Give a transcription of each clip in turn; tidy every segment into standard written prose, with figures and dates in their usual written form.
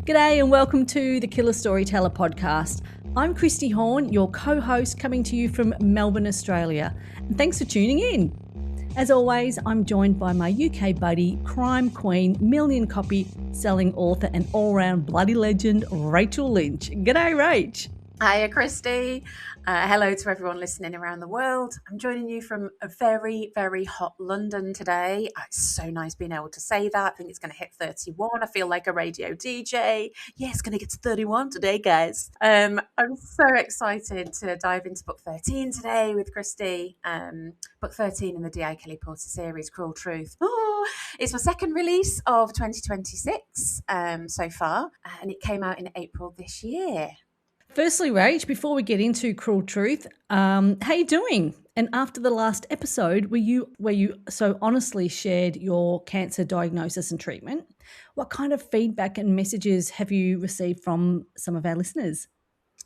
G'day and welcome to the Killer Storyteller Podcast. I'm Christy Horn, your co-host, coming to you from Melbourne, Australia. And thanks for tuning in. As always, I'm joined by my UK buddy, crime queen, million copy selling author and all-round bloody legend, Rachel Lynch. G'day, Rach. Hiya, Christy. Hello to everyone listening around the world. I'm joining you from a very, very hot London today. It's so nice being able to say that. I think it's going to hit 31. I feel like a radio DJ. Yeah, it's going to get to 31 today, guys. I'm so excited to dive into book 13 today with Christy. Book 13 in the D.I. Kelly Porter series, Cruel Truth. Oh, it's my second release of 2026 so far, and it came out in April this year. Firstly, Rach, before we get into Cruel Truth, how you doing? And after the last episode where you so honestly shared your cancer diagnosis and treatment, what kind of feedback and messages have you received from some of our listeners?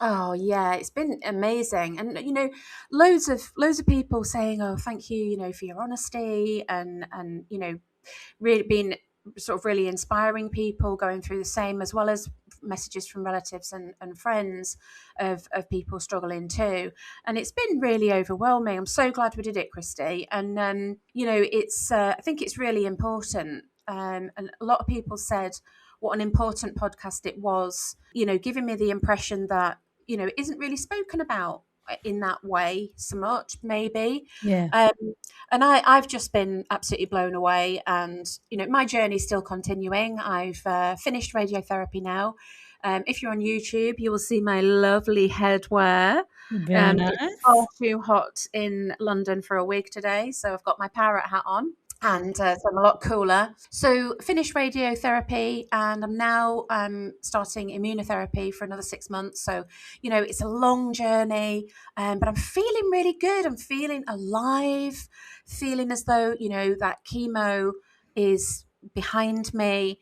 Oh yeah, it's been amazing, and loads of people saying, "Oh, thank you, for your honesty," and really being sort of really inspiring people going through the same, as well as messages from relatives and friends of people struggling too. And it's been really overwhelming. I'm so glad we did it, Christy. And it's I think it's really important. And a lot of people said what an important podcast it was, giving me the impression that it isn't really spoken about in that way so much, maybe. Yeah. And I've just been absolutely blown away. And, my journey is still continuing. I've finished radiotherapy now. If you're on YouTube, you will see my lovely headwear. Very nice. It's far too hot in London for a wig today, so I've got my parrot hat on. And so I'm a lot cooler. So finished radiotherapy, and I'm now starting immunotherapy for another 6 months. So, it's a long journey, but I'm feeling really good. I'm feeling alive, feeling as though, that chemo is behind me.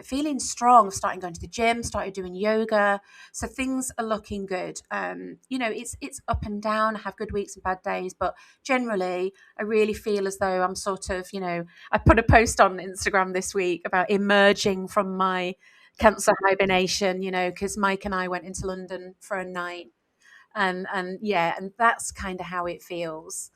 Feeling strong, starting going to the gym, started doing yoga. So things are looking good. It's up and down. I have good weeks and bad days, but generally I really feel as though I'm sort of, I put a post on Instagram this week about emerging from my cancer hibernation, because Mike and I went into London for a night, and that's kind of how it feels.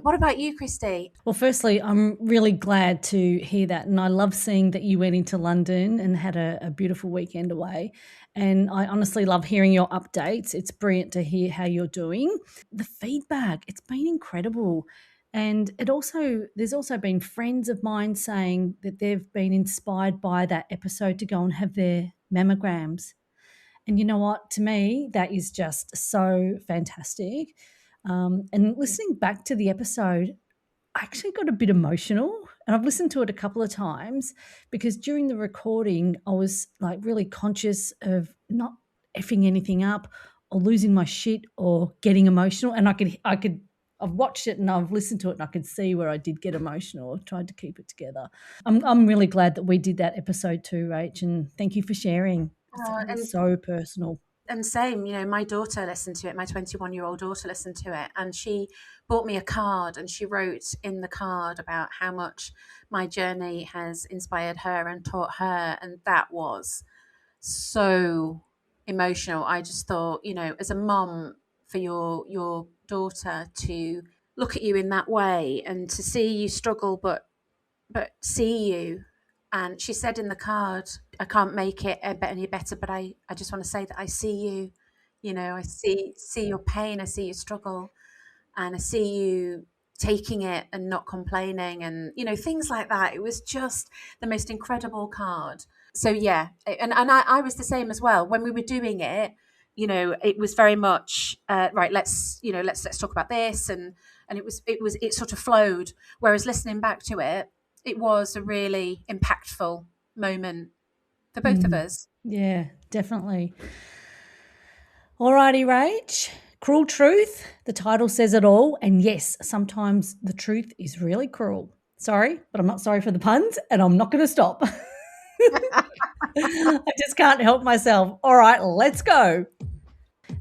What about you, Christy? Well, firstly, I'm really glad to hear that. And I love seeing that you went into London and had a beautiful weekend away. And I honestly love hearing your updates. It's brilliant to hear how you're doing. The feedback, it's been incredible. And there's also been friends of mine saying that they've been inspired by that episode to go and have their mammograms. And you know what? To me, that is just so fantastic. And listening back to the episode, I actually got a bit emotional, and I've listened to it a couple of times because during the recording, I was like really conscious of not effing anything up or losing my shit or getting emotional. And I've watched it and I've listened to it and I could see where I did get emotional. I tried to keep it together. I'm really glad that we did that episode too, Rach, and thank you for sharing. It's so personal. And same, my daughter listened to it, my 21-year-old daughter listened to it, and she bought me a card, and she wrote in the card about how much my journey has inspired her and taught her. And that was so emotional. I just thought, as a mom, for your daughter to look at you in that way and to see you struggle, but see you. And she said in the card, I can't make it any better, but I just want to say that I see you, I see your pain, I see your struggle, and I see you taking it and not complaining, and, things like that. It was just the most incredible card. So yeah, and I was the same as well. When we were doing it, it was very much, right, let's talk about this. And it sort of flowed. Whereas listening back to it, it was a really impactful moment for both of us. Yeah, definitely. Alrighty, Rach. Cruel Truth. The title says it all. And yes, sometimes the truth is really cruel. Sorry, but I'm not sorry for the puns, and I'm not going to stop. I just can't help myself. All right, let's go.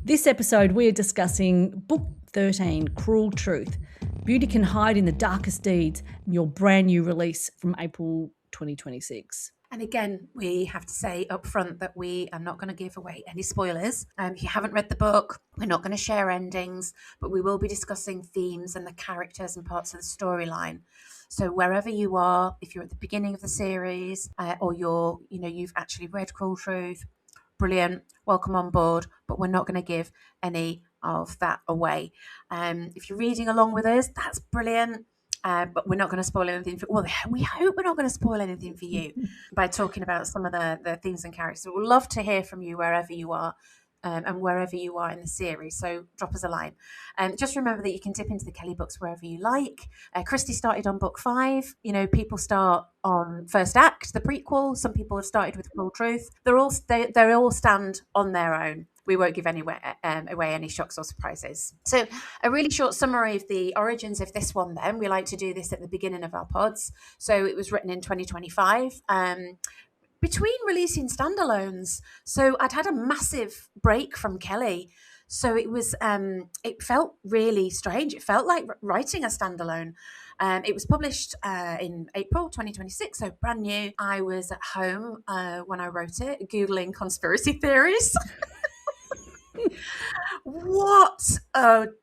This episode, we are discussing Book 13, Cruel Truth. Beauty Can Hide in the Darkest Deeds, your brand new release from April 2026. And again, we have to say up front that we are not going to give away any spoilers. If you haven't read the book, we're not going to share endings, but we will be discussing themes and the characters and parts of the storyline. So wherever you are, if you're at the beginning of the series, or you've actually read Cruel Truth, brilliant, welcome on board, but we're not going to give any of that away. If you're reading along with us, that's brilliant. But we're not going to spoil anything. We hope we're not going to spoil anything for you by talking about some of the themes and characters. We'd love to hear from you wherever you are. And wherever you are in the series. So drop us a line. Just remember that you can dip into the Kelly books wherever you like. Christy started on book 5. People start on first act, the prequel. Some people have started with Cruel Truth. They all stand on their own. We won't give away any shocks or surprises. So a really short summary of the origins of this one then. We like to do this at the beginning of our pods. So it was written in 2025. Between releasing standalones. So I'd had a massive break from Kelly. So it felt really strange. It felt like writing a standalone. It was published in April 2026, so brand new. I was at home when I wrote it, Googling conspiracy theories. What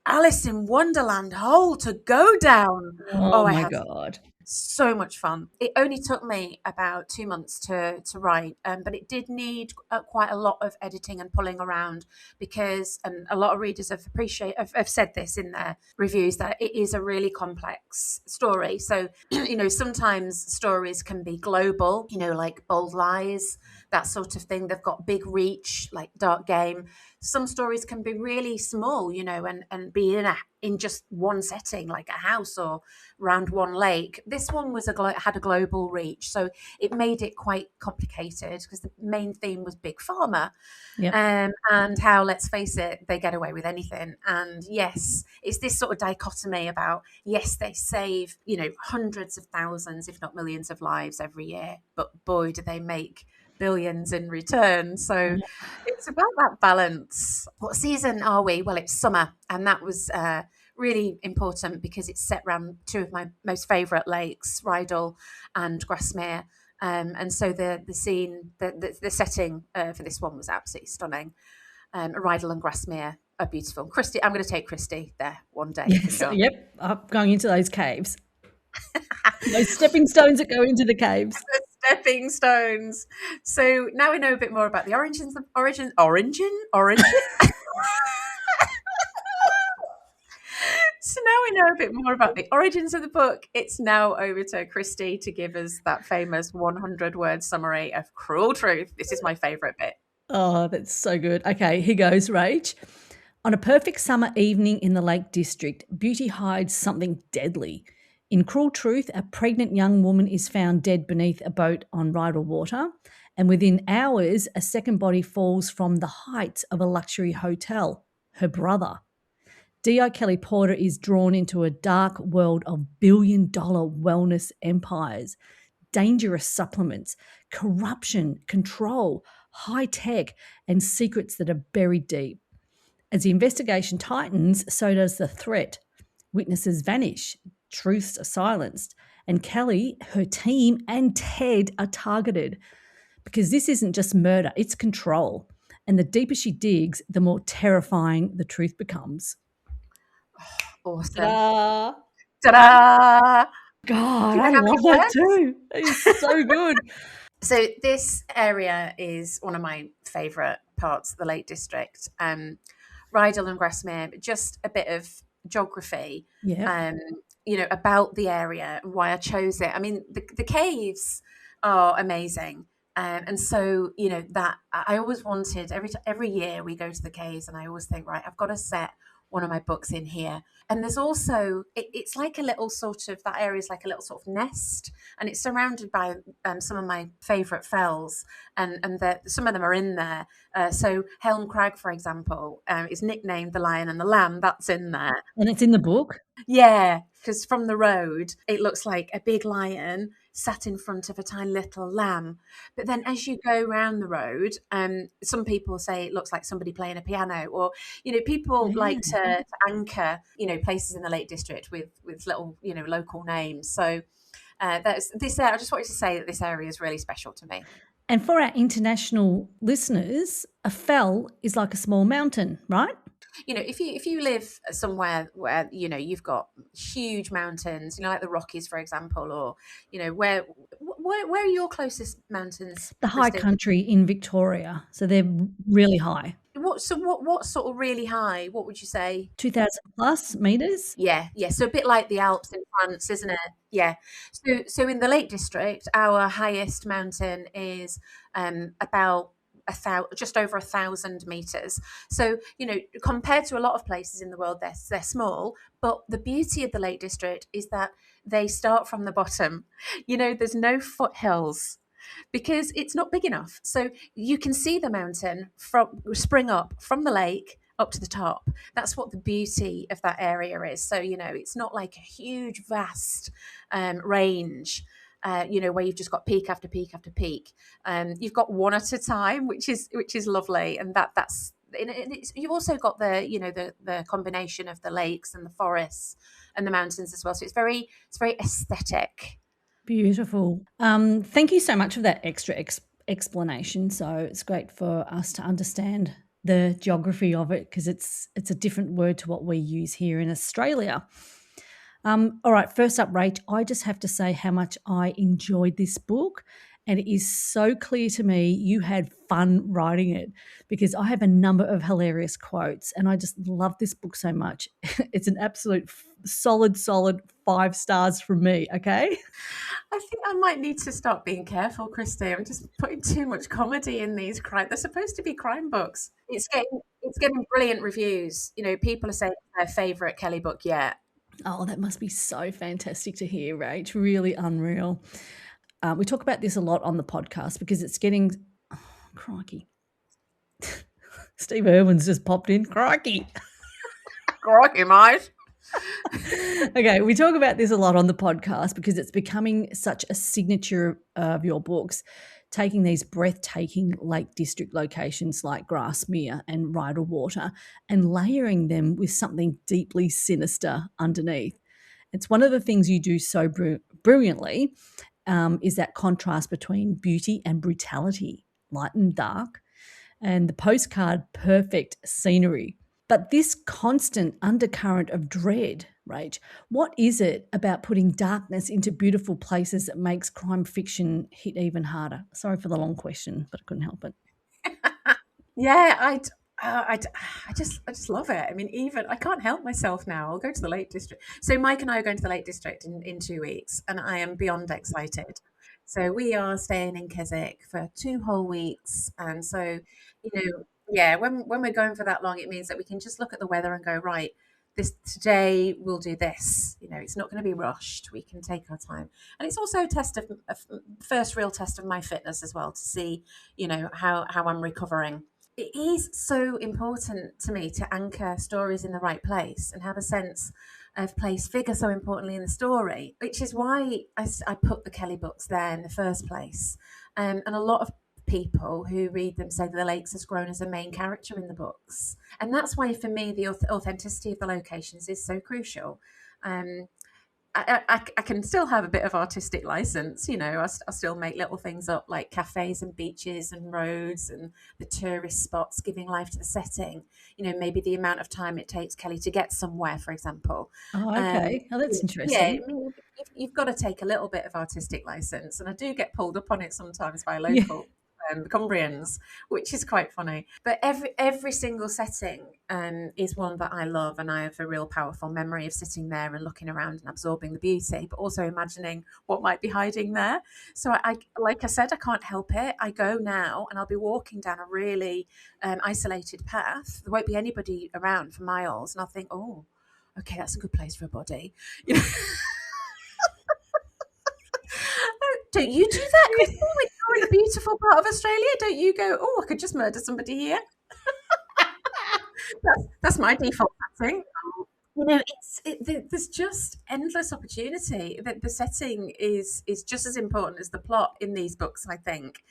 Alice in Wonderland hole to go down. Oh my God. So much fun. It only took me about 2 months to write, but it did need quite a lot of editing and pulling around because, and a lot of readers have said this in their reviews, that it is a really complex story. So, sometimes stories can be global, like Bold Lies, that sort of thing. They've got big reach, like Dark Game. Some stories can be really small, and be in just one setting, like a house or around one lake. This one had a global reach, so it made it quite complicated because the main theme was Big Pharma. Yep. And how, let's face it, they get away with anything. And yes, it's this sort of dichotomy about, yes, they save, hundreds of thousands, if not millions of lives every year, but boy, do they make billions in return. So it's about that balance. What season are we? Well, it's summer, and that was really important because it's set around 2 of my most favourite lakes, Rydal and Grasmere. And so the scene, the setting for this one was absolutely stunning. Rydal and Grasmere are beautiful. Christy, I'm going to take Christy there one day. Yes, sure. Yep, I'm going into those caves. Those stepping stones that go into the caves. Stepping stones. So now we know a bit more about the origin. So now we know a bit more about the origins of the book. It's now over to Christy to give us that famous 100-word summary of Cruel Truth. This is my favourite bit. Oh, that's so good. Okay, here goes, Rach. On a perfect summer evening in the Lake District, Beauty hides something deadly. In Cruel Truth, a pregnant young woman is found dead beneath a boat on Rydal Water, and within hours, a second body falls from the heights of a luxury hotel, her brother. D.I. Kelly Porter is drawn into a dark world of billion-dollar wellness empires, dangerous supplements, corruption, control, high tech, and secrets that are buried deep. As the investigation tightens, so does the threat. Witnesses vanish, truths are silenced, and Kelly, her team, and Ted are targeted. Because this isn't just murder, it's control. And the deeper she digs, the more terrifying the truth becomes. Awesome. Ta-da! Ta-da! God, I love that too. It's so good. So this area is one of my favourite parts of the Lake District. Rydal and Grasmere, just a bit of geography, about the area and why I chose it. I mean, the caves are amazing. And so, that I always wanted, every year we go to the caves and I always think, right, I've got to set one of my books in here. And there's also, it's like a little sort of, that area is like a little sort of nest, and it's surrounded by some of my favourite fells, and some of them are in there. So Helm Crag, for example, is nicknamed the Lion and the Lamb. That's in there. And it's in the book? Yeah, because from the road, it looks like a big lion sat in front of a tiny little lamb. But then as you go around the road, some people say it looks like somebody playing a piano, or, people like to anchor, places in the Lake District with little, local names. So this. I just wanted to say that this area is really special to me. And for our international listeners, a fell is like a small mountain, right? If you live somewhere where you've got huge mountains, like the Rockies, for example, or where are your closest mountains? The high Christy? country in Victoria, so they're really high. What sort of really high? What would you say? 2,000 plus meters. Yeah. So a bit like the Alps in France, isn't it? Yeah. So in the Lake District, our highest mountain is about just over 1,000 meters. So compared to a lot of places in the world, they're small. But the beauty of the Lake District is that they start from the bottom. There's no foothills, because it's not big enough. So you can see the mountain spring up from the lake up to the top. That's what the beauty of that area is. So, it's not like a huge, vast range, where you've just got peak after peak after peak. You've got one at a time, which is lovely. And that's you've also got the combination of the lakes and the forests and the mountains as well. So it's very aesthetic. Beautiful. Thank you so much for that extra explanation. So it's great for us to understand the geography of it, because it's a different word to what we use here in Australia. All right, first up, Rach, I just have to say how much I enjoyed this book. And it is so clear to me you had fun writing it, because I have a number of hilarious quotes and I just love this book so much. It's an absolute solid 5 stars from me, okay? I think I might need to stop being careful, Christy. I'm just putting too much comedy in these crime. They're supposed to be crime books. It's getting brilliant reviews. People are saying it's their favourite Kelly book yet. Oh, that must be so fantastic to hear, Rach. Really unreal. We talk about this a lot on the podcast because it's getting... Oh, crikey. Steve Irwin's just popped in. Crikey. Crikey, mate. Okay, we talk about this a lot on the podcast because it's becoming such a signature of your books, taking these breathtaking Lake District locations like Grasmere and Rydal Water and layering them with something deeply sinister underneath. It's one of the things you do so brilliantly, is that contrast between beauty and brutality, light and dark, and the postcard perfect scenery. But this constant undercurrent of dread, Rach, what is it about putting darkness into beautiful places that makes crime fiction hit even harder? Sorry for the long question, but I couldn't help it. Yeah, I just love it. I mean, even I can't help myself now. I'll go to the Lake District. So Mike and I are going to the Lake District in 2 weeks, and I am beyond excited. So we are staying in Keswick for 2 whole weeks, and so yeah, when we're going for that long, it means that we can just look at the weather and go, right, today we'll do this. It's not going to be rushed. We can take our time, and it's also a first real test of my fitness as well, to see how I'm recovering. It is so important to me to anchor stories in the right place and have a sense of place figure so importantly in the story, which is why I put the Kelly books there in the first place. And a lot of people who read them say that the lakes has grown as a main character in the books. And that's why, for me, the authenticity of the locations is so crucial. I can still have a bit of artistic license, I still make little things up like cafes and beaches and roads and the tourist spots giving life to the setting. Maybe the amount of time it takes Kelly to get somewhere, for example. Oh, okay. That's interesting. Yeah, I mean, you've got to take a little bit of artistic license, and I do get pulled up on it sometimes by local. Yeah. Cumbrians, which is quite funny. But every single setting is one that I love, and I have a real powerful memory of sitting there and looking around and absorbing the beauty, but also imagining what might be hiding there. So like I said, I can't help it. I go now and I'll be walking down a really isolated path. There won't be anybody around for miles, and I'll think, oh, okay, that's a good place for a body. Don't you do that, Christy, when you're in a beautiful part of Australia? Don't you go, oh, I could just murder somebody here? that's my default setting. There's just endless opportunity. The setting is just as important as the plot in these books, I think,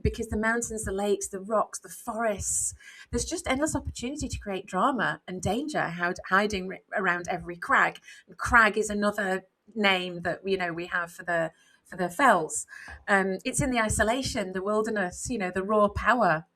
because the mountains, the lakes, the rocks, the forests, there's just endless opportunity to create drama and danger hiding around every crag. And crag is another name that we have for the fells. It's in the isolation, the wilderness, the raw power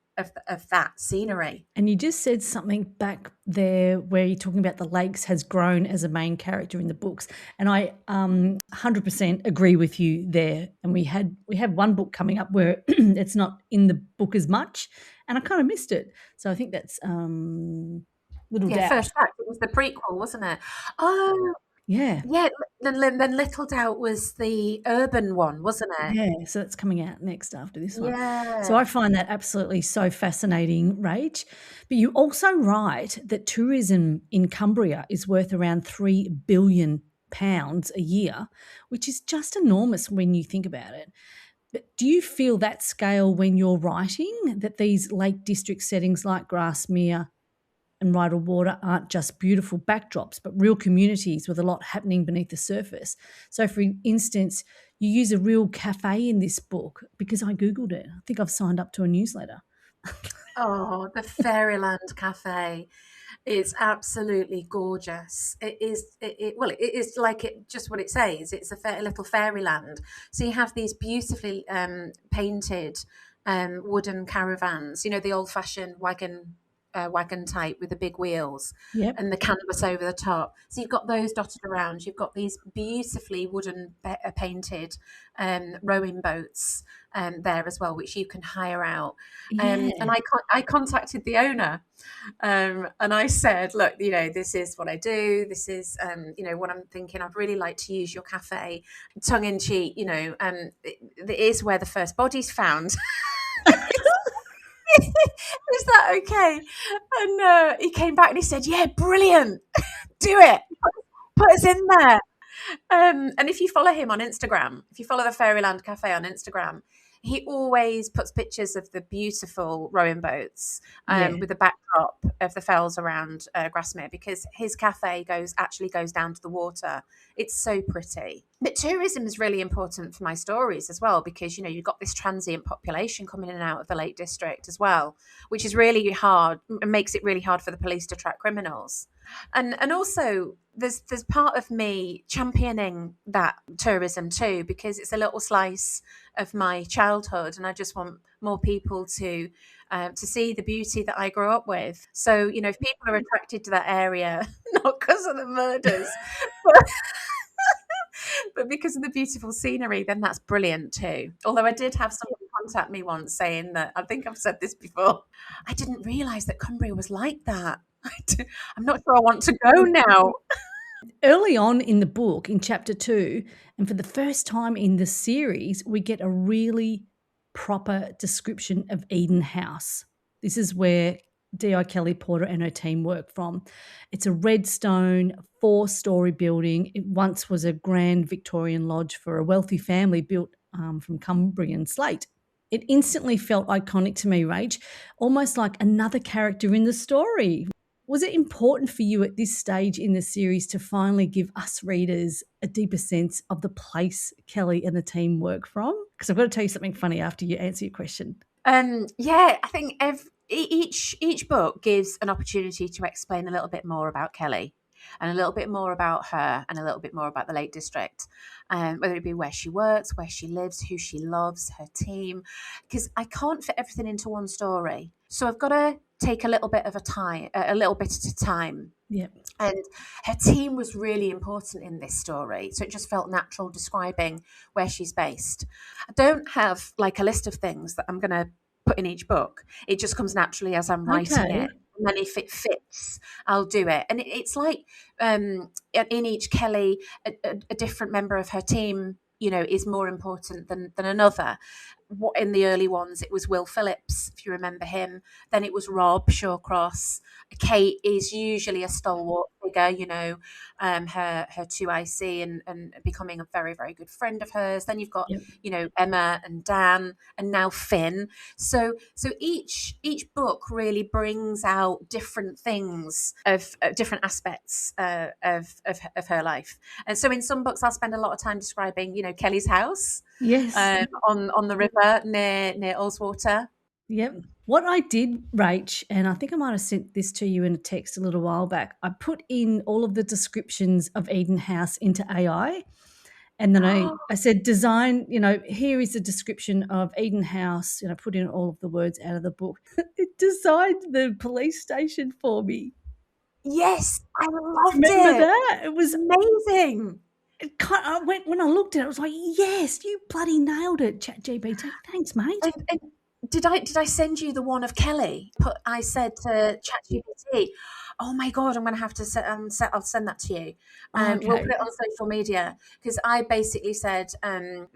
of that scenery. And you just said something back there where you're talking about the lakes has grown as a main character in the books, and I 100% agree with you there. And we have one book coming up where it's not in the book as much, and I kind of missed it. So I think that's Little Doubt. First Act, it was the prequel, wasn't it? Oh, Yeah. yeah. Then Little Doubt was the urban one, wasn't it? Yeah, so that's coming out next after this one. Yeah. So I find that absolutely so fascinating, Rach. But you also write that tourism in Cumbria is worth around £3 billion a year, which is just enormous when you think about it. But do you feel that scale when you're writing, that these Lake District settings like Grasmere and Rydal Water aren't just beautiful backdrops, but real communities with a lot happening beneath the surface? So, for instance, you use a real cafe in this book, because I Googled it. I think I've signed up to a newsletter. Oh, the Fairyland Cafe. It's absolutely gorgeous. It is. It is like just what it says. It's a little fairyland. So you have these beautifully painted wooden caravans. The old-fashioned wagon type with the big wheels. Yep. And the canvas over the top. So you've got those dotted around. You've got these beautifully wooden painted rowing boats there as well, which you can hire out. And I contacted the owner, and I said, look, this is what I do. This is, what I'm thinking. I'd really like to use your cafe, tongue in cheek. It is where the first body's found. Is that okay? And he came back and he said, yeah, brilliant. Do it. Put us in there. And if you follow him on Instagram, if you follow the Fairyland Cafe on Instagram, he always puts pictures of the beautiful rowing boats with the backdrop of the fells around Grasmere, because his cafe actually goes down to the water. It's so pretty. But tourism is really important for my stories as well, because you've got this transient population coming in and out of the Lake District as well, which is really hard and makes it really hard for the police to track criminals. And also there's part of me championing that tourism too, because it's a little slice of my childhood, and I just want more people to see the beauty that I grew up with. So if people are attracted to that area, not because of the murders, but because of the beautiful scenery, then that's brilliant too. Although I did have someone contact me once saying that, I think I've said this before, I didn't realise that Cumbria was like that. I'm not sure I want to go now. Early on in the book, in chapter 2, and for the first time in the series, we get a really proper description of Eden House. This is where D.I. Kelly Porter and her team work from. It's a red stone, 4-story building. It once was a grand Victorian lodge for a wealthy family built from Cumbrian slate. It instantly felt iconic to me, Rach, almost like another character in the story. Was it important for you at this stage in the series to finally give us readers a deeper sense of the place Kelly and the team work from? Because I've got to tell you something funny after you answer your question. I think each book gives an opportunity to explain a little bit more about Kelly, and a little bit more about her, and a little bit more about the Lake District, whether it be where she works, where she lives, who she loves, her team, because I can't fit everything into one story. So I've got to take a little bit at a time. Yep. And her team was really important in this story, so it just felt natural describing where she's based. I don't have like a list of things that I'm going to put in each book. It just comes naturally as I'm writing it. And then if it fits, I'll do it. And it's like in each Kelly, a different member of her team, is more important than another. What in the early ones, it was Will Phillips, if you remember him. Then it was Rob Shawcross. Kate is usually a stalwart figure, her 2IC and becoming a very, very good friend of hers. Then you've got, Emma and Dan, and now Finn. So each book really brings out different things of different aspects of her life. And so in some books, I'll spend a lot of time describing, Kelly's house. Yes. On the river near Ullswater. Yep. What I did, Rach, and I think I might have sent this to you in a text a little while back, I put in all of the descriptions of Eden House into AI. And then I said, design, here is a description of Eden House. And I put in all of the words out of the book. It designed the police station for me. Yes, I loved Remember it. that? It was Amazing. when I looked at it, I was like, yes, you bloody nailed it, ChatGPT. Thanks, mate. And did I send you the one of Kelly? I said to ChatGPT, "Oh my god, I'm going to have to I'll send that to you. Okay. We'll put it on social media because I basically said,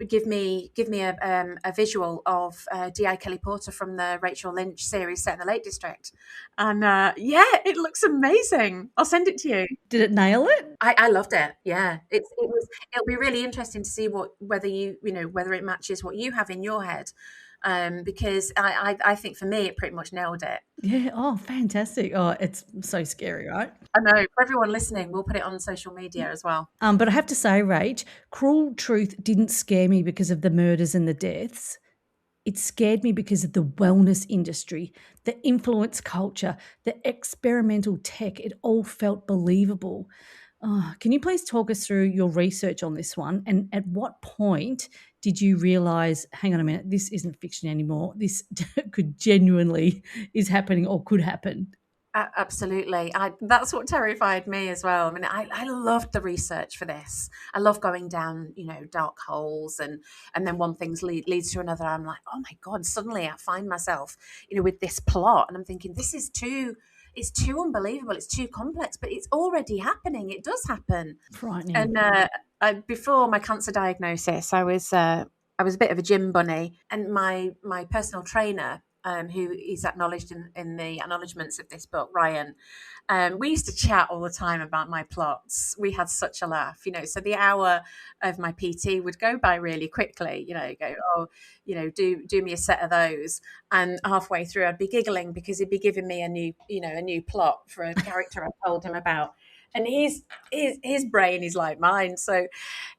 give me a visual of D.I. Kelly Porter from the Rachel Lynch series set in the Lake District, and yeah, it looks amazing. I'll send it to you. Did it nail it? I loved it. Yeah, it'll be really interesting to see whether it matches what you have in your head. Because I think for me, it pretty much nailed it. Yeah. Oh, fantastic. Oh, it's so scary, right? I know. For everyone listening, we'll put it on social media as well. But I have to say, Rach, Cruel Truth didn't scare me because of the murders and the deaths. It scared me because of the wellness industry, the influence culture, the experimental tech. It all felt believable. Can you please talk us through your research on this one? And at what point did you realize, hang on a minute, this isn't fiction anymore. This could genuinely is happening or could happen? Absolutely. That's what terrified me as well. I mean, I loved the research for this. I love going down, dark holes and then one thing leads to another. I'm like, oh my God, suddenly I find myself, with this plot and I'm thinking, it's too unbelievable. It's too complex, but it's already happening. It does happen. Frightening. And before my cancer diagnosis, I was a bit of a gym bunny, and my personal trainer, who is acknowledged in the acknowledgements of this book, Ryan, we used to chat all the time about my plots. We had such a laugh, so the hour of my PT would go by really quickly, go, oh, do me a set of those. And halfway through I'd be giggling because he'd be giving me a new plot for a character I told him about. And his brain is like mine. So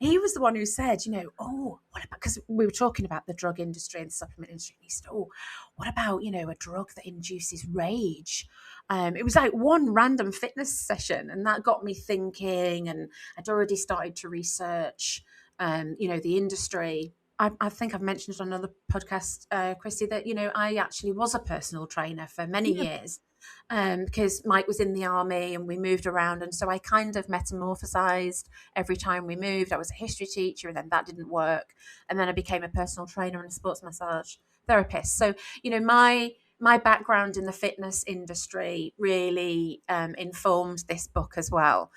he was the one who said, what about, because we were talking about the drug industry and the supplement industry. He said, what about, a drug that induces rage? It was like one random fitness session, and that got me thinking, and I'd already started to research, the industry. I think I've mentioned on another podcast, Christy, that, I actually was a personal trainer for many years. Because Mike was in the army and we moved around, and so I kind of metamorphosized every time we moved. I was a history teacher, and then that didn't work, and then I became a personal trainer and a sports massage therapist. So my background in the fitness industry really informed this book as well.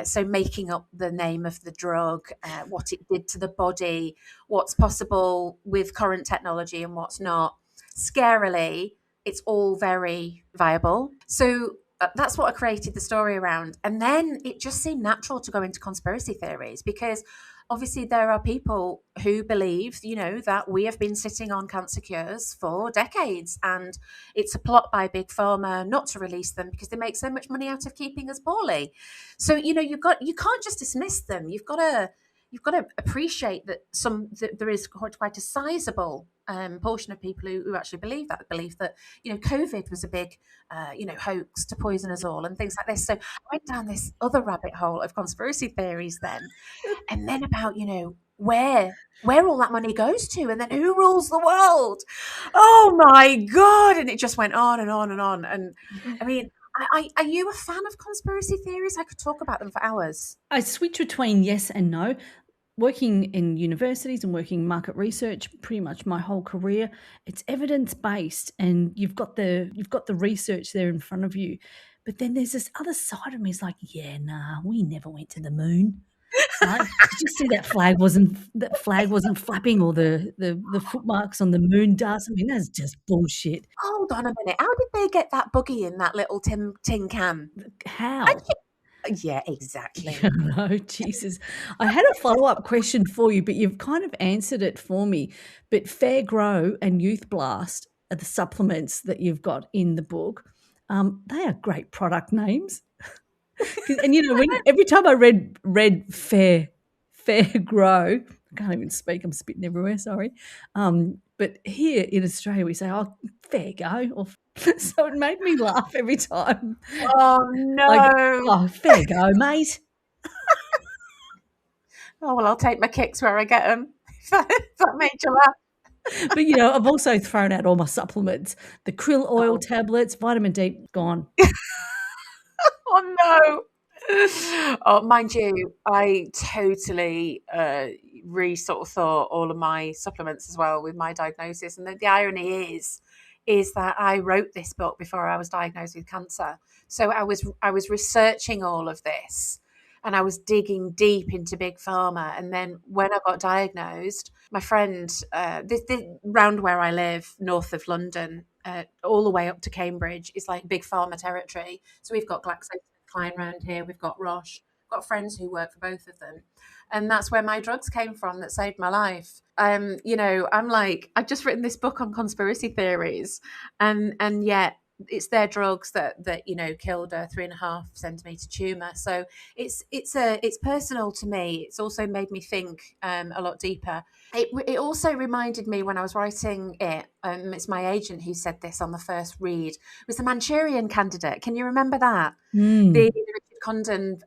So making up the name of the drug, what it did to the body, what's possible with current technology and what's not. Scarily, it's all very viable. So that's what I created the story around. And then it just seemed natural to go into conspiracy theories, because obviously there are people who believe, that we have been sitting on cancer cures for decades, and it's a plot by Big Pharma not to release them because they make so much money out of keeping us poorly. So, you can't just dismiss them. You've got to appreciate that there is quite a sizable portion of people who actually believe that COVID was a big hoax to poison us all and things like this. So I went down this other rabbit hole of conspiracy theories then, and then about where all that money goes to, and then who rules the world. Oh my God! And it just went on and on and on. And I mean, are you a fan of conspiracy theories? I could talk about them for hours. I switch between yes and no. Working in universities and working market research pretty much my whole career, it's evidence-based, and you've got the research there in front of you. But then there's this other side of me. It's like, yeah, nah, we never went to the moon. Right? Did you see that flag wasn't flapping, or the footmarks on the moon dust? I mean, that's just bullshit. Hold on a minute. How did they get that buggy in that little tin can? How? Yeah, exactly. No, Jesus. I had a follow-up question for you, but you've kind of answered it for me. But FairGro and Youth Blast are the supplements that you've got in the book. They are great product names. And every time I read FairGro, I can't even speak, I'm spitting everywhere, sorry. But But here in Australia, we say, "Oh, fair go," or so it made me laugh every time. Oh, Like, no. "Oh, fair go, mate." Oh, well, I'll take my kicks where I get them. If that made you laugh. But, I've also thrown out all my supplements. The krill oil Oh. tablets, vitamin D, gone. Oh, no. Oh, mind you, I totally sort of thought all of my supplements as well with my diagnosis. And the irony is that I wrote this book before I was diagnosed with cancer. So I was researching all of this and I was digging deep into big pharma. And then when I got diagnosed, my friend, this round where I live, north of London, all the way up to Cambridge, is like big pharma territory. So we've got GlaxoSmithKline around here, we've got Roche, got friends who work for both of them. And that's where my drugs came from that saved my life. I'm like, I've just written this book on conspiracy theories, and yet it's their drugs that killed a 3.5 centimeter tumor. So it's personal to me. It's also made me think a lot deeper. It also reminded me when I was writing it. It's my agent who said this on the first read. It was the Manchurian Candidate. Can you remember that? The Richard Condon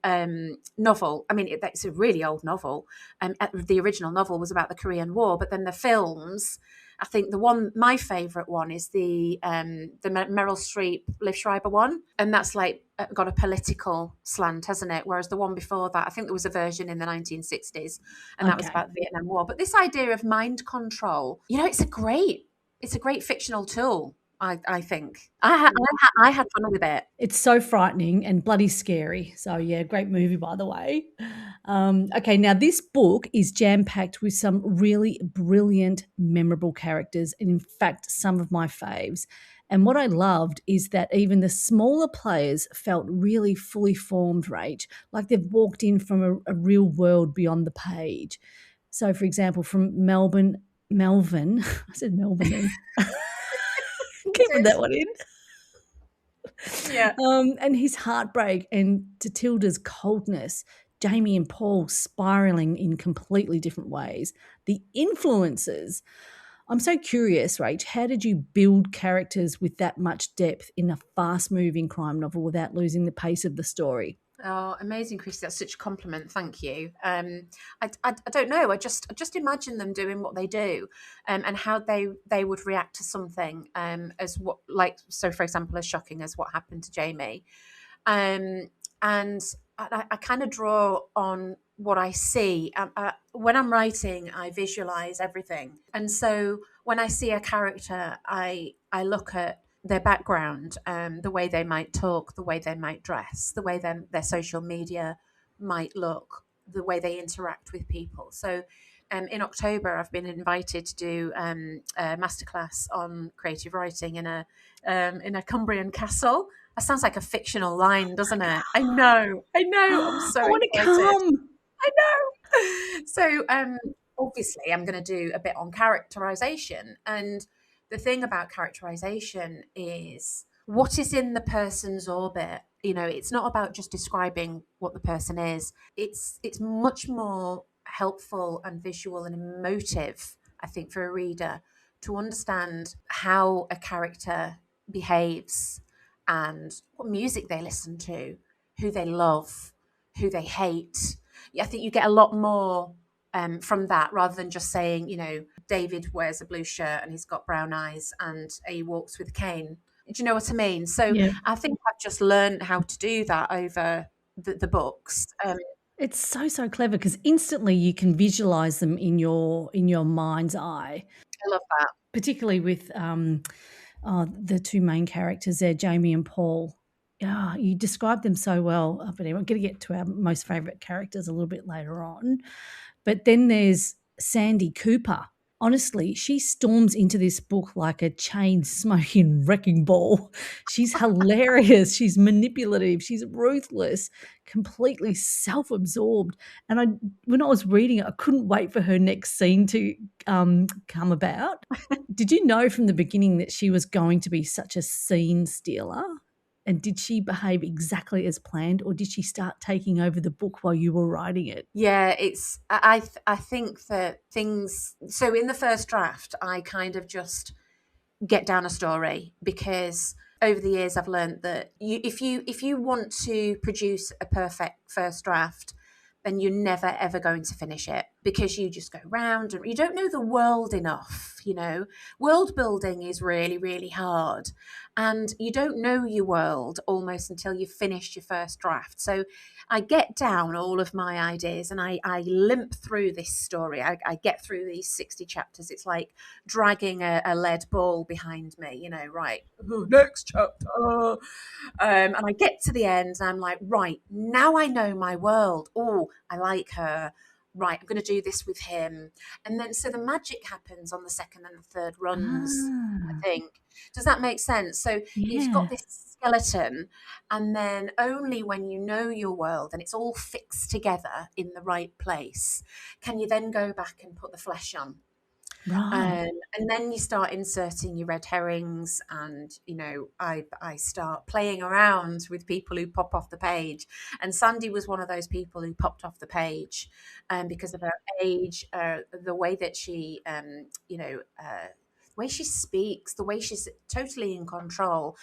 novel. I mean, it's a really old novel. The original novel was about the Korean War, but then the films. I think my favourite one is the Meryl Streep, Liv Schreiber one, and that's like got a political slant, hasn't it? Whereas the one before that, I think there was a version in the 1960s, and that was about the Vietnam War. But this idea of mind control, it's a great fictional tool. I think I had fun with it. It's so frightening and bloody scary. So yeah, great movie, by the way. Okay, now this book is jam-packed with some really brilliant, memorable characters, and in fact, some of my faves. And what I loved is that even the smaller players felt really fully formed, Rach, like they've walked in from a real world beyond the page. So, for example, from Melvin, I said Melvin then. Keeping that one in. Yeah. And his heartbreak and Tilda's coldness, Jamie and Paul spiraling in completely different ways, the influences. I'm so curious, Rach, how did you build characters with that much depth in a fast-moving crime novel without losing the pace of the story? Oh, amazing, Christy. That's such a compliment. Thank you. I don't know. I just imagine them doing what they do, and how they would react to something, so for example, as shocking as what happened to Jamie. And I kind of draw on what I see. When I'm writing, I visualize everything. And so when I see a character, I look at their background, the way they might talk, the way they might dress, the way their social media might look, the way they interact with people. So in October, I've been invited to do a masterclass on creative writing in a Cumbrian castle. That sounds like a fictional line, doesn't it? I know. I'm so I want to excited. come. I know. So obviously, I'm going to do a bit on characterization. And the thing about characterization is what is in the person's orbit. It's not about just describing what the person is. It's much more helpful and visual and emotive, I think, for a reader to understand how a character behaves and what music they listen to, who they love, who they hate. I think you get a lot more from that rather than just saying, David wears a blue shirt and he's got brown eyes and he walks with a cane. Do you know what I mean? So Yeah. I think I've just learned how to do that over the books. It's so clever because instantly you can visualize them in your mind's eye. I love that. Particularly with the two main characters there, Jamie and Paul. You described them so well. But anyway, I'm going to get to our most favourite characters a little bit later on. But then there's Sandy Cooper. Honestly, she storms into this book like a chain-smoking wrecking ball. She's hilarious. She's manipulative. She's ruthless, completely self-absorbed. And when I was reading it, I couldn't wait for her next scene to come about. Did you know from the beginning that she was going to be such a scene stealer? And did she behave exactly as planned, or did she start taking over the book while you were writing it? Yeah, I think that things. So in the first draft, I kind of just get down a story, because over the years I've learned that if you want to produce a perfect first draft, then you're never ever going to finish it, because you just go round and you don't know the world enough. World building is really, really hard, and you don't know your world almost until you've finished your first draft. So I get down all of my ideas and I limp through this story. I get through these 60 chapters. It's like dragging a lead ball behind me, right, next chapter. And I get to the end and I'm like, right, now I know my world. Oh, I like her. Right, I'm going to do this with him. And then so the magic happens on the second and the third runs, I think. Does that make sense? So you've got Yeah. this skeleton, and then only when you know your world and it's all fixed together in the right place can you then go back and put the flesh on. Right. And then you start inserting your red herrings, and I start playing around with people who pop off the page. And Sandy was one of those people who popped off the page, because of her age, the way that she, the way she speaks, the way she's totally in control.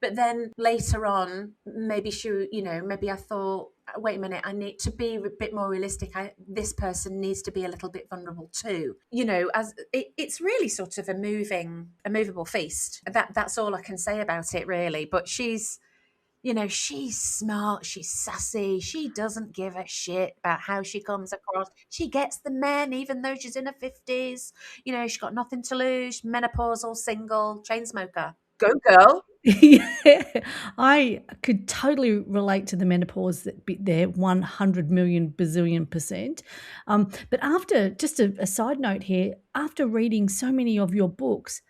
But then later on, maybe I thought, wait a minute, I need to be a bit more realistic. This person needs to be a little bit vulnerable too. As it's really sort of a movable feast. That's all I can say about it, really. But she's smart, she's sassy, she doesn't give a shit about how she comes across. She gets the men, even though she's in her 50s. She's got nothing to lose, menopausal, single, chain smoker. Go girl. Yeah, I could totally relate to the menopause that bit there, 100 million bazillion percent. But after, just a side note here, after reading so many of your books,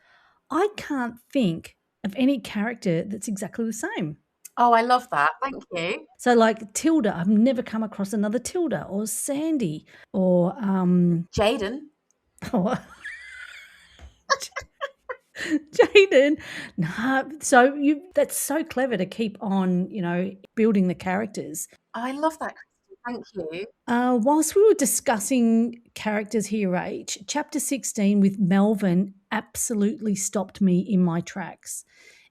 I can't think of any character that's exactly the same. Oh, I love that. Thank you. So, like Tilda, I've never come across another Tilda, or Sandy, or Jaden. or Jaden. Nah, so that's so clever to keep on, building the characters. I love that. Thank you. Whilst we were discussing characters here, Rach, chapter 16 with Melvin absolutely stopped me in my tracks.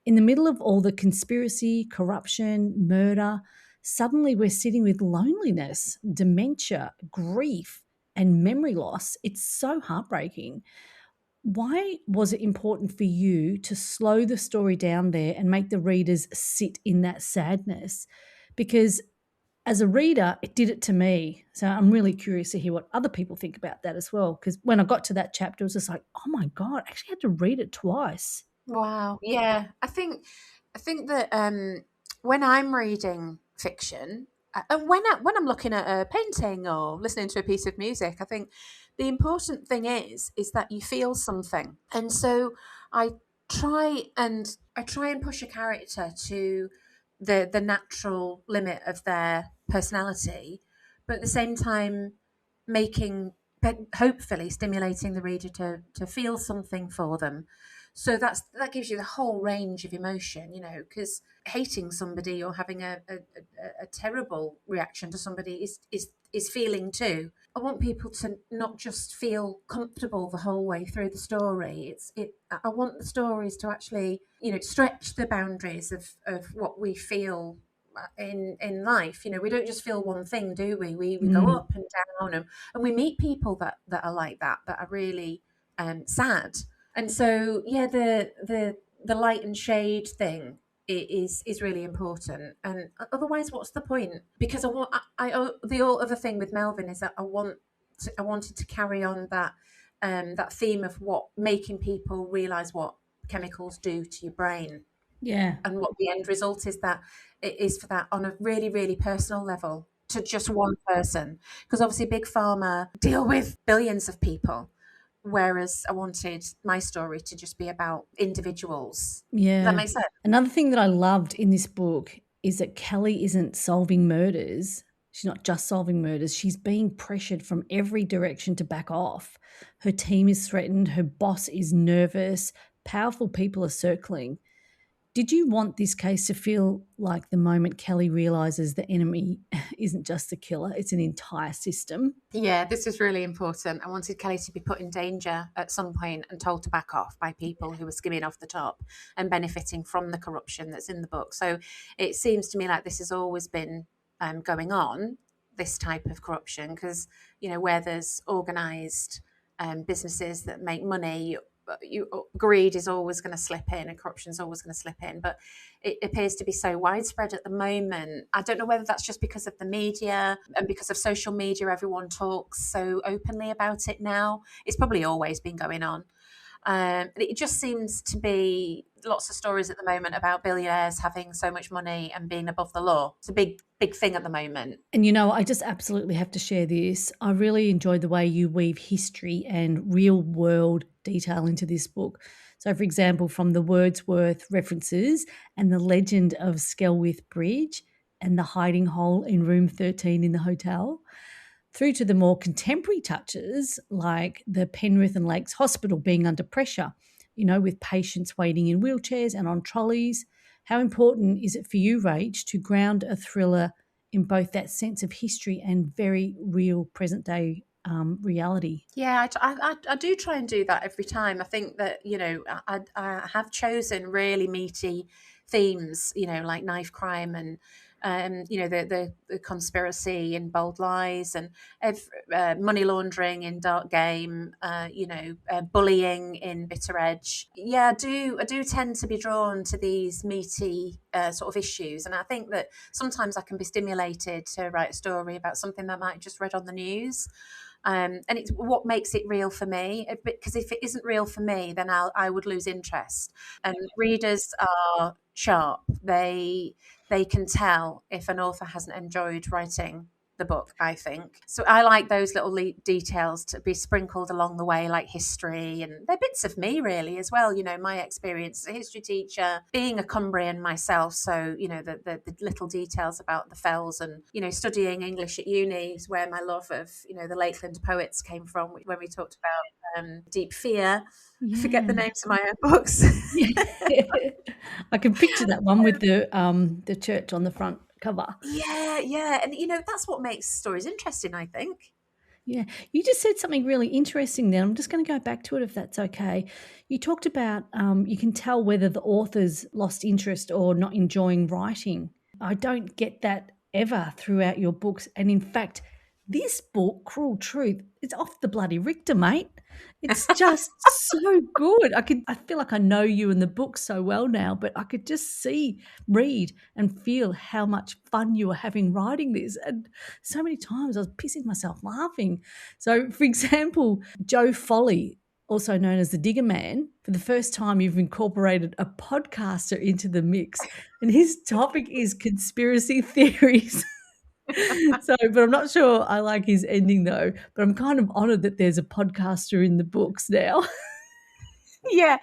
In the middle of all the conspiracy, corruption, murder, suddenly we're sitting with loneliness, dementia, grief, and memory loss. It's so heartbreaking. Why was it important for you to slow the story down there and make the readers sit in that sadness? Because as a reader, it did it to me. So I'm really curious to hear what other people think about that as well. Because when I got to that chapter, it was just like, oh my God, I actually had to read it twice. Wow. Yeah. I think that when I'm reading fiction, and when I'm looking at a painting or listening to a piece of music, I think the important thing is that you feel something. And so I I try and push a character to the natural limit of their personality, but at the same time making, but hopefully stimulating the reader to feel something for them. So that gives you the whole range of emotion, because hating somebody or having a terrible reaction to somebody is feeling too. I want people to not just feel comfortable the whole way through the story. I want the stories to actually, stretch the boundaries of what we feel in life. We don't just feel one thing, do we? We go Mm. up and down, and we meet people that are like that are really sad. And so yeah, the light and shade thing is really important. And otherwise, what's the point? Because the other thing with Melvin is that I wanted to carry on that theme of what making people realize what chemicals do to your brain, Yeah. and what the end result is, that it is for that on a really, really personal level to just one person. Because obviously big pharma deal with billions of people, whereas I wanted my story to just be about individuals. Does that Yeah. make sense? Another thing that I loved in this book is that Kelly isn't solving murders. She's not just solving murders. She's being pressured from every direction to back off. Her team is threatened. Her boss is nervous. Powerful people are circling. Did you want this case to feel like the moment Kelly realises the enemy isn't just the killer, it's an entire system? Yeah, this is really important. I wanted Kelly to be put in danger at some point and told to back off by people who were skimming off the top and benefiting from the corruption that's in the book. So it seems to me like this has always been going on, this type of corruption, because, where there's organised businesses that make money, greed is always going to slip in and corruption is always going to slip in. But it appears to be so widespread at the moment. I don't know whether that's just because of the media and because of social media. Everyone talks so openly about it now. It's probably always been going on. It just seems to be lots of stories at the moment about billionaires having so much money and being above the law. It's a big thing at the moment. And I just absolutely have to share this. I really enjoyed the way you weave history and real world detail into this book. So, for example, from the Wordsworth references and the legend of Skelwith Bridge and the hiding hole in room 13 in the hotel, through to the more contemporary touches like the Penrith and Lakes Hospital being under pressure, with patients waiting in wheelchairs and on trolleys. How important is it for you, Rach, to ground a thriller in both that sense of history and very real present day reality? Yeah, I do try and do that every time. I think that, I have chosen really meaty themes, like knife crime and the conspiracy in Bold Lies and money laundering in Dark Game, bullying in Bitter Edge. Yeah, I do tend to be drawn to these meaty sort of issues, and I think that sometimes I can be stimulated to write a story about something that I might have just read on the news. And it's what makes it real for me, because if it isn't real for me, then I would lose interest. And readers are sharp. They can tell if an author hasn't enjoyed writing the book, I think. So I like those little details to be sprinkled along the way, like history, and they're bits of me really as well. My experience as a history teacher, being a Cumbrian myself. So, the little details about the fells and, studying English at uni is where my love of, the Lakeland poets came from when we talked about Deep Fear. Yeah. I forget the names of my own books. I can picture that one with the church on the front cover. Yeah. And, that's what makes stories interesting, I think. Yeah. You just said something really interesting there. I'm just going to go back to it if that's okay. You talked about you can tell whether the author's lost interest or not enjoying writing. I don't get that ever throughout your books. And in fact, this book, Cruel Truth, it's off the bloody Richter, mate. It's just so good. I feel like I know you and the book so well now, but I could just read and feel how much fun you were having writing this. And so many times I was pissing myself laughing. So, for example, Joe Foley, also known as the Digger Man, for the first time you've incorporated a podcaster into the mix, and his topic is conspiracy theories. But I'm not sure I like his ending though, but I'm kind of honoured that there's a podcaster in the books now. Yeah,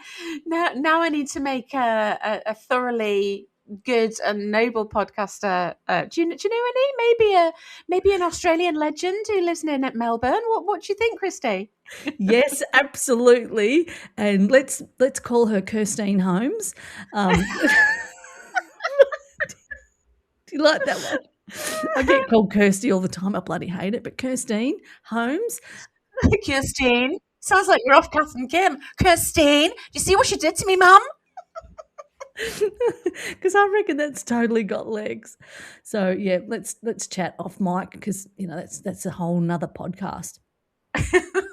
now I need to make a thoroughly good and noble podcaster. Do you know any? Maybe an Australian legend who lives in at Melbourne. What do you think, Christy? Yes, absolutely. And let's call her Kirstine Holmes. Do you like that one? I get called Kirsty all the time. I bloody hate it. But Kirstine Holmes. Kirstine. Sounds like you're off Kath and Kim. Kirstine, do you see what she did to me, Mum? Because I reckon that's totally got legs. So yeah, let's chat off mic, because that's a whole nother podcast.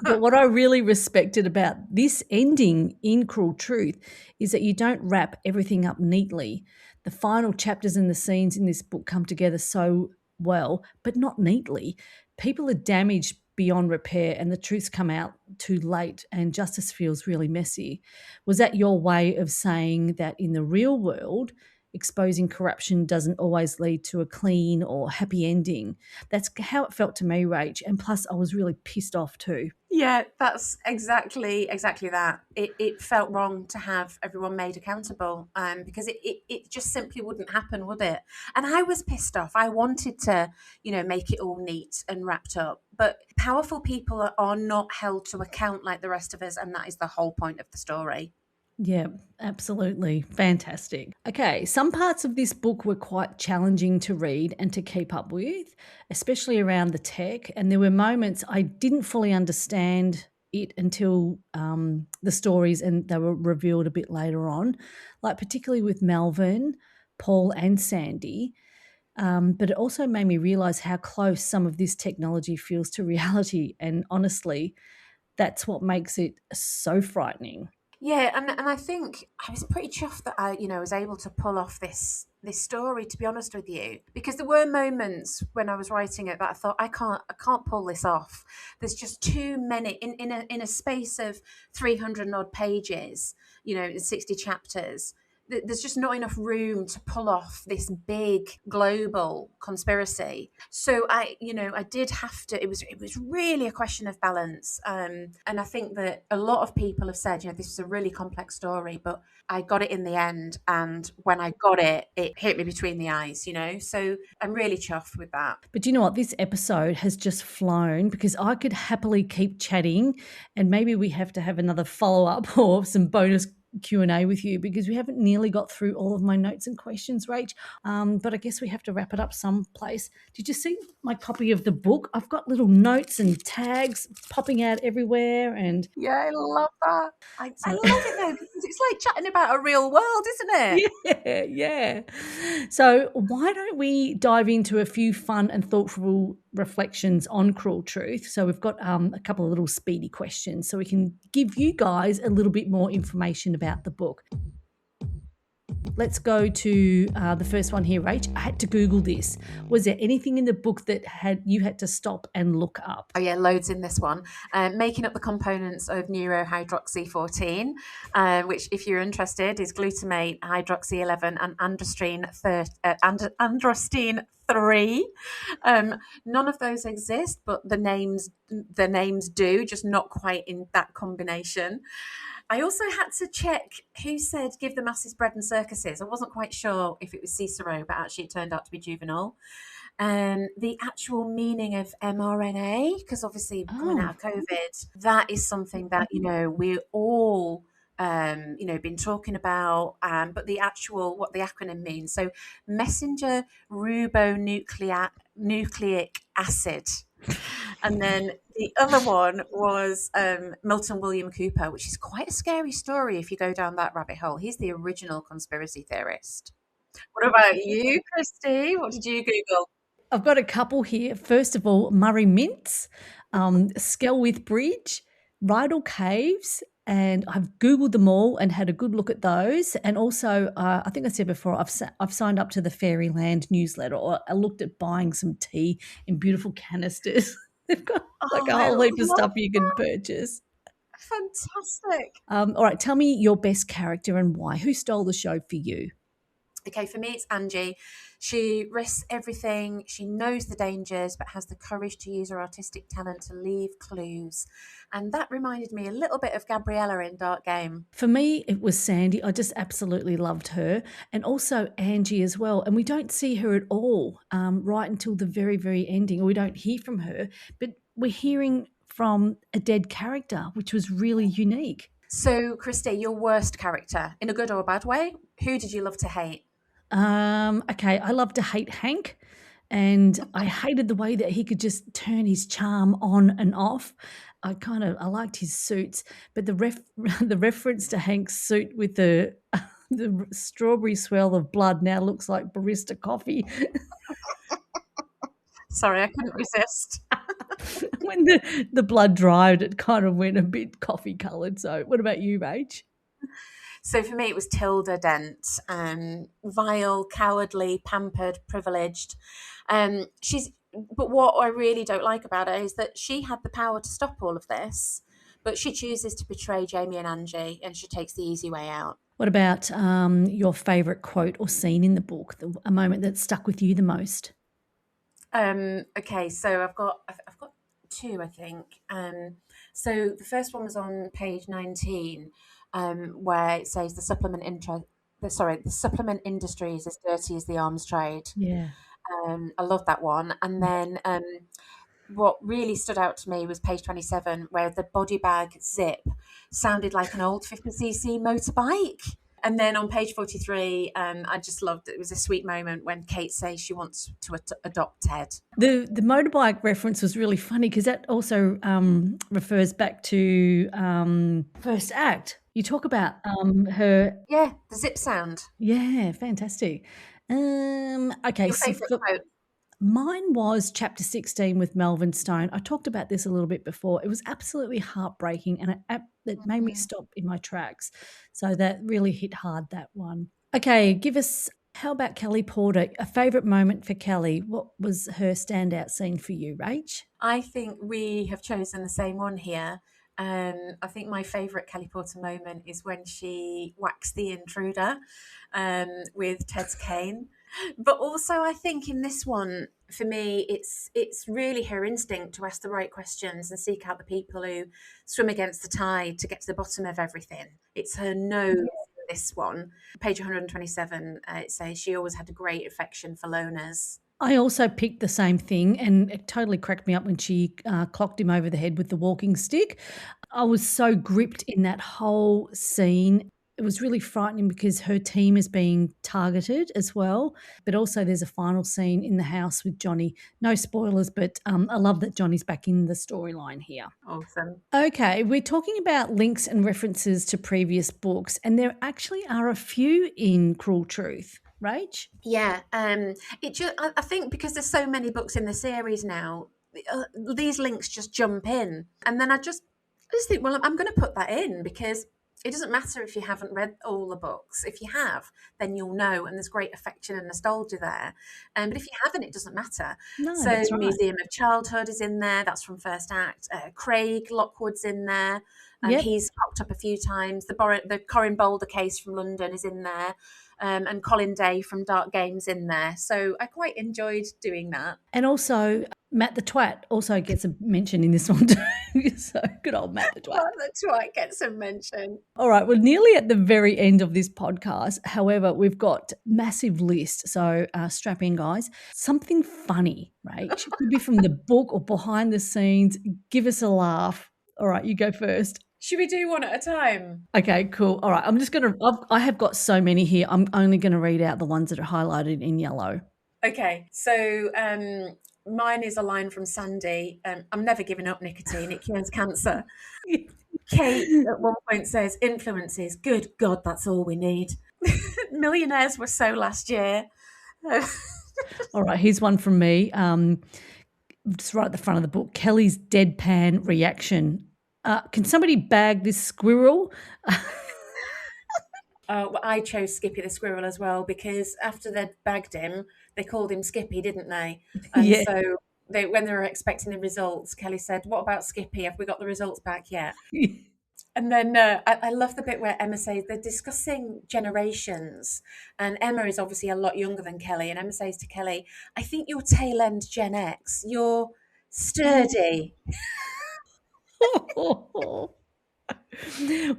But what I really respected about this ending in Cruel Truth is that you don't wrap everything up neatly. The final chapters and the scenes in this book come together so well, but not neatly. People are damaged beyond repair and the truths come out too late and justice feels really messy. Was that your way of saying that in the real world, exposing corruption doesn't always lead to a clean or happy ending? That's how it felt to me, Rach. And plus, I was really pissed off too. Yeah, that's exactly that. It felt wrong to have everyone made accountable, because it just simply wouldn't happen, would it? And I was pissed off. I wanted to, make it all neat and wrapped up. But powerful people are not held to account like the rest of us, and that is the whole point of the story. Yeah, absolutely. Fantastic. Okay, some parts of this book were quite challenging to read and to keep up with, especially around the tech. And there were moments I didn't fully understand it until the stories and they were revealed a bit later on, like particularly with Melvin, Paul, and Sandy. But it also made me realize how close some of this technology feels to reality. And honestly, that's what makes it so frightening. Yeah, and I think I was pretty chuffed that I was able to pull off this story, to be honest with you, because there were moments when I was writing it that I thought I can't pull this off. There's just too many in a space of 300 and odd pages, 60 chapters. There's just not enough room to pull off this big global conspiracy. So I did have to. It was really a question of balance. And I think that a lot of people have said, this is a really complex story, but I got it in the end. And when I got it, it hit me between the eyes. So I'm really chuffed with that. But you know what? This episode has just flown because I could happily keep chatting, and maybe we have to have another follow up or some bonus Q&A with you because we haven't nearly got through all of my notes and questions, Rach. But I guess we have to wrap it up someplace. Did you see my copy of the book? I've got little notes and tags popping out everywhere, and Yeah, I love that. I so love it though, because it's like chatting about a real world, isn't it? yeah. So why don't we dive into a few fun and thoughtful reflections on Cruel Truth? So we've got a couple of little speedy questions so we can give you guys a little bit more information about the book. Let's go to the first one here, Rach. I had to Google this. Was there anything in the book that you had to stop and look up? Oh yeah, loads in this one. Making up the components of neurohydroxy 14, which, if you're interested, is glutamate, hydroxy 11, and androstenedione 3. None of those exist, but the names do, just not quite in that combination. I also had to check who said give the masses bread and circuses. I wasn't quite sure if it was Cicero, but actually it turned out to be Juvenal. The actual meaning of mRNA, because obviously coming out of COVID, that is something that, we're all, been talking about, but what the acronym means. So messenger ribonucleic acid. And then the other one was Milton William Cooper, which is quite a scary story if you go down that rabbit hole. He's the original conspiracy theorist. What about you, Christy? What did you Google? I've got a couple here. First of all, Murray Mints, Skelwith Bridge, Rydal Caves, and I've Googled them all and had a good look at those. And also, I think I said before, I've signed up to the Fairyland newsletter, or I looked at buying some tea in beautiful canisters. They've got like a whole heap of stuff you can purchase. Fantastic. All right, tell me your best character and why. Who stole the show for you? Okay, for me, it's Angie. She risks everything. She knows the dangers, but has the courage to use her artistic talent to leave clues. And that reminded me a little bit of Gabriella in Dark Game. For me, it was Sandy. I just absolutely loved her. And also Angie as well. And we don't see her at all right until the very, very ending, or we don't hear from her. But we're hearing from a dead character, which was really unique. So, Christy, your worst character, in a good or a bad way, who did you love to hate? Okay, I love to hate Hank, and I hated the way that he could just turn his charm on and off. I liked his suits, but the reference to Hank's suit with the the strawberry swirl of blood now looks like barista coffee. Sorry, I couldn't resist. When the blood dried, it kind of went a bit coffee coloured. So, what about you, Rach? So for me, it was Tilda Dent, vile, cowardly, pampered, privileged. But what I really don't like about her is that she had the power to stop all of this, but she chooses to betray Jamie and Angie, and she takes the easy way out. What about your favourite quote or scene in the book, a moment that stuck with you the most? Okay, so I've got two, I think. So the first one was on page 19, where it says the supplement industry is as dirty as the arms trade. Yeah. I love that one. And then what really stood out to me was page 27, where the body bag zip sounded like an old 50cc motorbike. And then on page 43, I just loved it. It was a sweet moment when Kate says she wants to adopt Ted. The motorbike reference was really funny because that also refers back to first act. You talk about her. Yeah, the zip sound. Yeah, fantastic. Okay, Your favourite quote? mine was chapter 16 with Melvin Stone. I talked about this a little bit before. It was absolutely heartbreaking and it made me stop in my tracks. So that really hit hard, that one. Okay, how about Kelly Porter? A favourite moment for Kelly? What was her standout scene for you, Rach? I think we have chosen the same one here. I think my favourite Kelly Porter moment is when she whacks the intruder with Ted's cane. But also, I think in this one, for me, it's really her instinct to ask the right questions and seek out the people who swim against the tide to get to the bottom of everything. It's her nose. This one, page 127, it says she always had a great affection for loners. I also picked the same thing, and it totally cracked me up when she clocked him over the head with the walking stick. I was so gripped in that whole scene. It was really frightening because her team is being targeted as well. But also there's a final scene in the house with Johnny. No spoilers, but I love that Johnny's back in the storyline here. Awesome. Okay, we're talking about links and references to previous books, and there actually are a few in Cruel Truth. Rach? Yeah, I think because there's so many books in the series now, these links just jump in, and then I just think, well, I'm going to put that in because it doesn't matter if you haven't read all the books. If you have, then you'll know, and there's great affection and nostalgia there. But if you haven't, it doesn't matter. No, So that's right. Museum of Childhood is in there. That's from first act. Craig Lockwood's in there. Yep. He's popped up a few times. The Corin Boulder case from London is in there. And Colin Day from Dark Games in there. So I quite enjoyed doing that. And also, Matt the Twat also gets a mention in this one too. So good old Matt the Twat. Matt the Twat gets a mention. All right, we're nearly at the very end of this podcast. However, we've got massive list. So strap in, guys. Something funny, right? It could be from the book or behind the scenes. Give us a laugh. All right, you go first. Should we do one at a time? Okay, cool. All right, I have got so many here. I'm only going to read out the ones that are highlighted in yellow. Okay, so mine is a line from Sandy. I'm never giving up nicotine. It cures cancer. Kate at one point says, influences. Good God, that's all we need. Millionaires were so last year. All right, here's one from me. Just right at the front of the book, Kelly's deadpan reaction. Can somebody bag this squirrel? Well, I chose Skippy the squirrel as well because after they'd bagged him, they called him Skippy, didn't they? And so when they were expecting the results, Kelly said, what about Skippy? Have we got the results back yet? And then I love the bit where Emma says they're discussing generations. And Emma is obviously a lot younger than Kelly. And Emma says to Kelly, I think you're tail end Gen X. You're sturdy.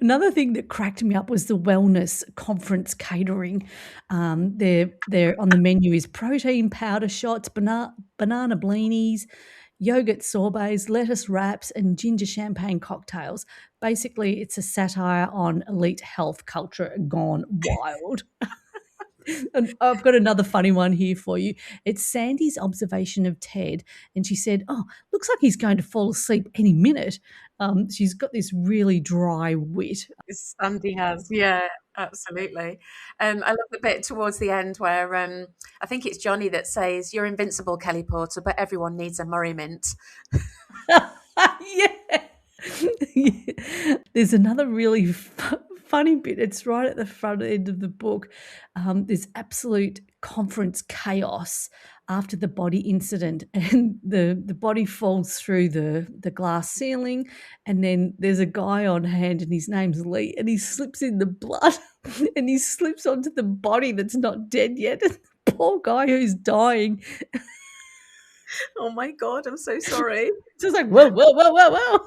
Another thing that cracked me up was the wellness conference catering. They're on the menu is protein powder shots, banana blinis, yogurt sorbets, lettuce wraps, and ginger champagne cocktails. Basically, it's a satire on elite health culture gone wild. And I've got another funny one here for you. It's Sandy's observation of Ted, and she said, "Oh, looks like he's going to fall asleep any minute." She's got this really dry wit. Sandy has, yeah, absolutely. I love the bit towards the end where I think it's Johnny that says, "You're invincible, Kelly Porter, but everyone needs a Murray mint." Yeah. There's another really funny bit. It's right at the front end of the book. There's absolute conference chaos after the body incident, and the body falls through the glass ceiling, and then there's a guy on hand, and his name's Lee, and he slips in the blood, and he slips onto the body that's not dead yet. And the poor guy who's dying. Oh my God, I'm so sorry. It's just like, whoa, whoa, whoa, whoa, whoa.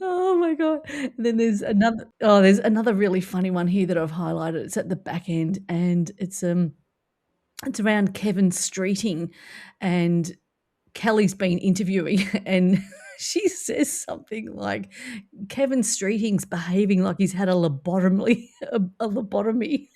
Oh my God. And then there's another really funny one here that I've highlighted. It's at the back end, and it's around Kevin streeting, and Kelly's been interviewing and she says something like Kevin Streeting's behaving like he's had a lobotomy. A lobotomy.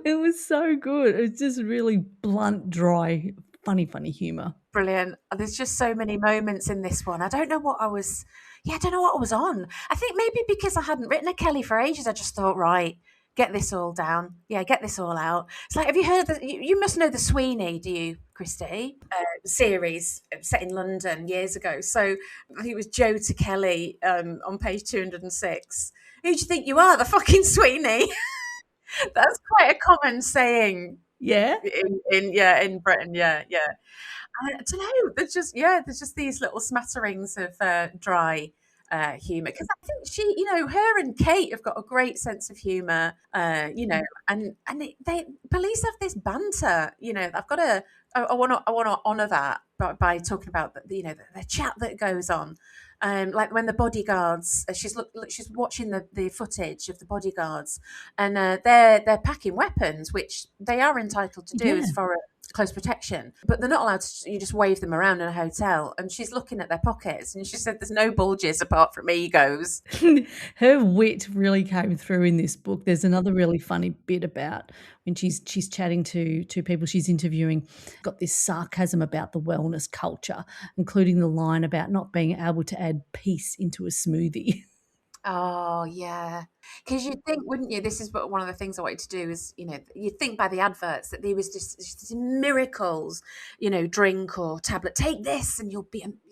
It was so good. It's just really blunt, dry, funny humour. Brilliant. There's just so many moments in this one. I don't know what I was on. I think maybe because I hadn't written a Kelly for ages, I just thought, right, get this all down. Yeah, get this all out. It's like, have you heard you must know the Sweeney, do you, Christy? Series set in London years ago. So I think it was Joe to Kelly on page 206. Who do you think you are? The fucking Sweeney? That's quite a common saying. Yeah. In Britain. Yeah. I don't know. There's just these little smatterings of dry humour, because I think her and Kate have got a great sense of humour. And police have this banter. I've got to. I want to honour that by talking about the chat that goes on. Like when the bodyguards, she's watching the footage of the bodyguards, and they're packing weapons, which they are entitled to do as far as close protection, but they're not allowed to. You just wave them around in a hotel, and she's looking at their pockets, and she said, "There's no bulges apart from egos." Her wit really came through in this book. There's another really funny bit about when she's chatting to people she's interviewing, got this sarcasm about the wellness culture, including the line about not being able to add peace into a smoothie. Oh, yeah. Because you'd think, wouldn't you? This is one of the things I wanted to do is, you'd think by the adverts that there was just miracles, drink or tablet. Take this and you'll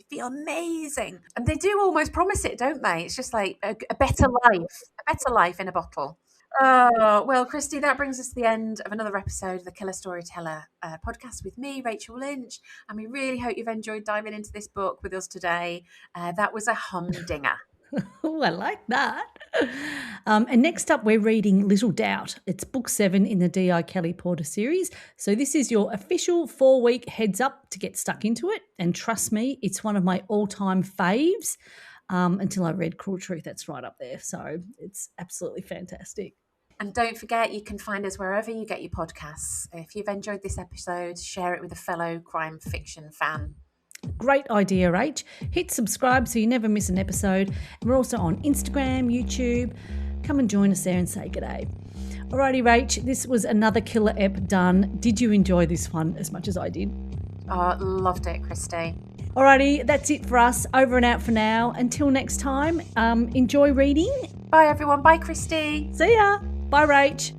feel amazing. And they do almost promise it, don't they? It's just like a better life in a bottle. Oh, well, Christy, that brings us to the end of another episode of the Killer Storyteller podcast with me, Rachel Lynch. And we really hope you've enjoyed diving into this book with us today. That was a humdinger. Oh, I like that. And next up, we're reading Little Doubt. It's book 7 in the D.I. Kelly Porter series. So this is your official 4-week heads up to get stuck into it. And trust me, it's one of my all-time faves. Until I read Cruel Truth, that's right up there. So it's absolutely fantastic. And don't forget, you can find us wherever you get your podcasts. If you've enjoyed this episode, share it with a fellow crime fiction fan. Great idea, Rach. Hit subscribe so you never miss an episode. And we're also on Instagram, YouTube. Come and join us there and say g'day. Alrighty, Rach, this was another killer ep done. Did you enjoy this one as much as I did? Oh, loved it, Christy. Alrighty, that's it for us. Over and out for now. Until next time, enjoy reading. Bye, everyone. Bye, Christy. See ya. Bye, Rach.